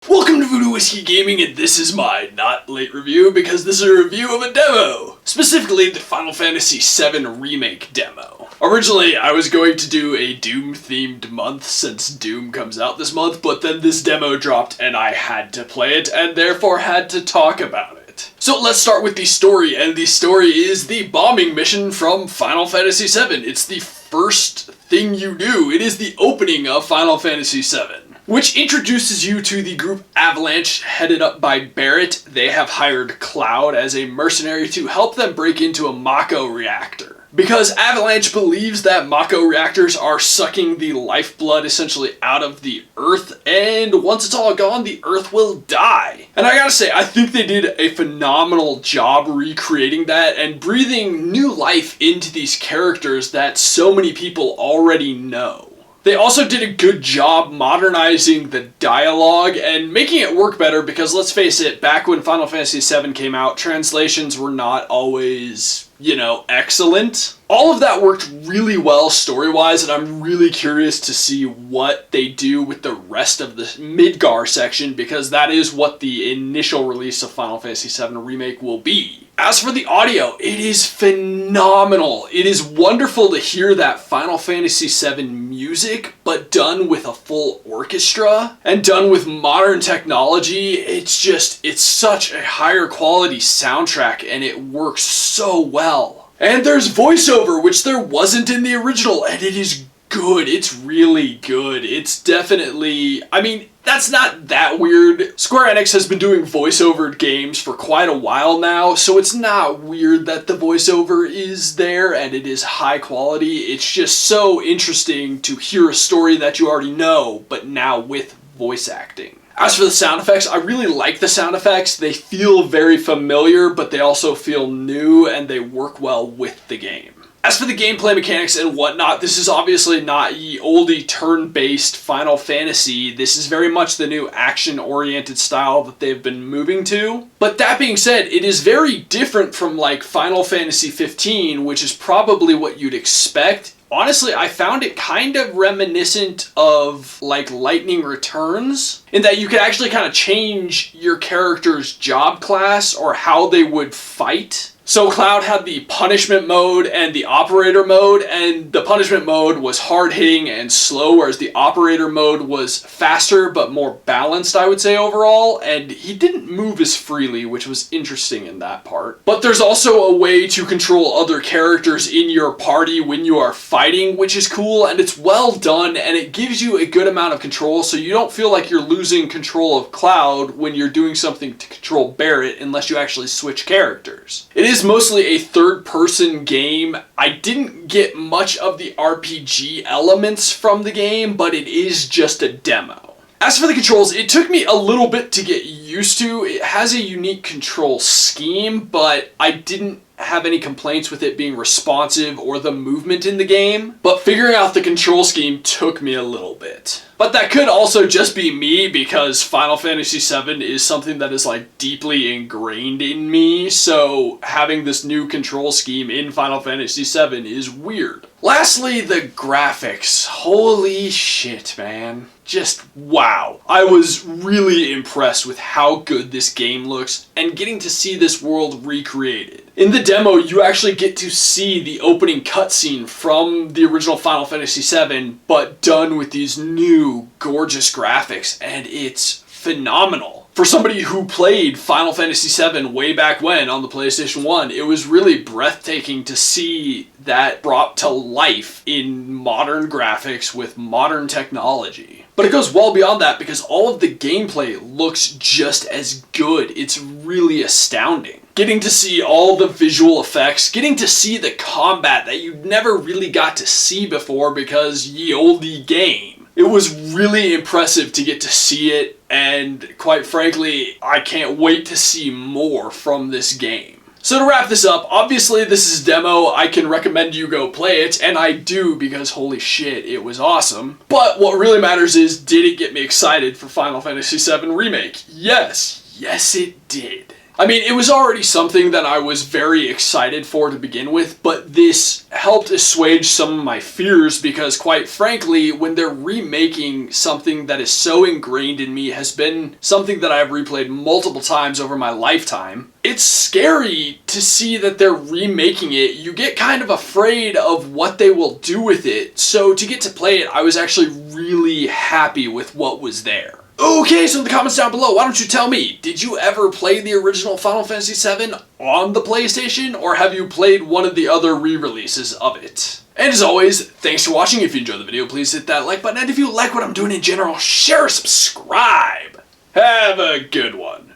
Welcome to Voodoo Whiskey Gaming, and this is my not late review because this is a review of a demo. Specifically, the Final Fantasy VII Remake demo. Originally, I was going to do a Doom-themed month since Doom comes out this month, but then this demo dropped and I had to play it and therefore had to talk about it. So let's start with the story, and the story is the bombing mission from Final Fantasy VII. It's the first thing you do. It is the opening of Final Fantasy VII. Which introduces you to the group Avalanche, headed up by Barrett. They have hired Cloud as a mercenary to help them break into a Mako reactor. Because Avalanche believes that Mako reactors are sucking the lifeblood essentially out of the Earth, and once it's all gone, the Earth will die. And I gotta say, I think they did a phenomenal job recreating that and breathing new life into these characters that so many people already know. They also did a good job modernizing the dialogue and making it work better because, let's face it, back when Final Fantasy VII came out, translations were not always, excellent. All of that worked really well story-wise, and I'm really curious to see what they do with the rest of the Midgar section because that is what the initial release of Final Fantasy VII Remake will be. As for the audio, it is phenomenal. It is wonderful to hear that Final Fantasy VII music, but done with a full orchestra and done with modern technology. It's such a higher quality soundtrack and it works so well. And there's voiceover, which there wasn't in the original, and it is good. It's really good. It's definitely, that's not that weird. Square Enix has been doing voiceover games for quite a while now, so it's not weird that the voiceover is there and it is high quality. It's just so interesting to hear a story that you already know, but now with voice acting. As for the sound effects, I really like the sound effects. They feel very familiar, but they also feel new and they work well with the game. As for the gameplay mechanics and whatnot, this is obviously not ye oldie turn-based Final Fantasy. This is very much the new action-oriented style that they've been moving to. But that being said, it is very different from Final Fantasy 15, which is probably what you'd expect. Honestly, I found it kind of reminiscent of Lightning Returns, in that you could actually kind of change your character's job class or how they would fight. So Cloud had the punishment mode and the operator mode, and the punishment mode was hard-hitting and slow, whereas the operator mode was faster but more balanced, I would say, overall, and he didn't move as freely, which was interesting in that part. But there's also a way to control other characters in your party when you are fighting, which is cool, and it's well done, and it gives you a good amount of control, so you don't feel like you're losing control of Cloud when you're doing something to control Barrett unless you actually switch characters. It is mostly a third-person game. I didn't get much of the RPG elements from the game, but it is just a demo. As for the controls, it took me a little bit to get used to. It has a unique control scheme, but I didn't have any complaints with it being responsive or the movement in the game. But figuring out the control scheme took me a little bit. But that could also just be me because Final Fantasy VII is something that is deeply ingrained in me, so having this new control scheme in Final Fantasy VII is weird. Lastly, the graphics. Holy shit, man. Just wow. I was really impressed with how good this game looks and getting to see this world recreated. In the demo, you actually get to see the opening cutscene from the original Final Fantasy VII, but done with these new gorgeous graphics, and it's phenomenal. For somebody who played Final Fantasy VII way back when on the PlayStation 1, it was really breathtaking to see that brought to life in modern graphics with modern technology. But it goes well beyond that because all of the gameplay looks just as good. It's really astounding. Getting to see all the visual effects, getting to see the combat that you never really got to see before because ye olde game. It was really impressive to get to see it, and quite frankly, I can't wait to see more from this game. So to wrap this up, obviously this is a demo. I can recommend you go play it, and I do because holy shit, it was awesome. But what really matters is, did it get me excited for Final Fantasy VII Remake? Yes. Yes, it did. I mean, it was already something that I was very excited for to begin with, but this helped assuage some of my fears because, quite frankly, when they're remaking something that is so ingrained in me, has been something that I've replayed multiple times over my lifetime, it's scary to see that they're remaking it. You get kind of afraid of what they will do with it, so to get to play it, I was actually really happy with what was there. Okay, so in the comments down below, why don't you tell me, did you ever play the original Final Fantasy VII on the PlayStation, or have you played one of the other re-releases of it? And as always, thanks for watching. If you enjoyed the video, please hit that like button, and if you like what I'm doing in general, share or subscribe. Have a good one.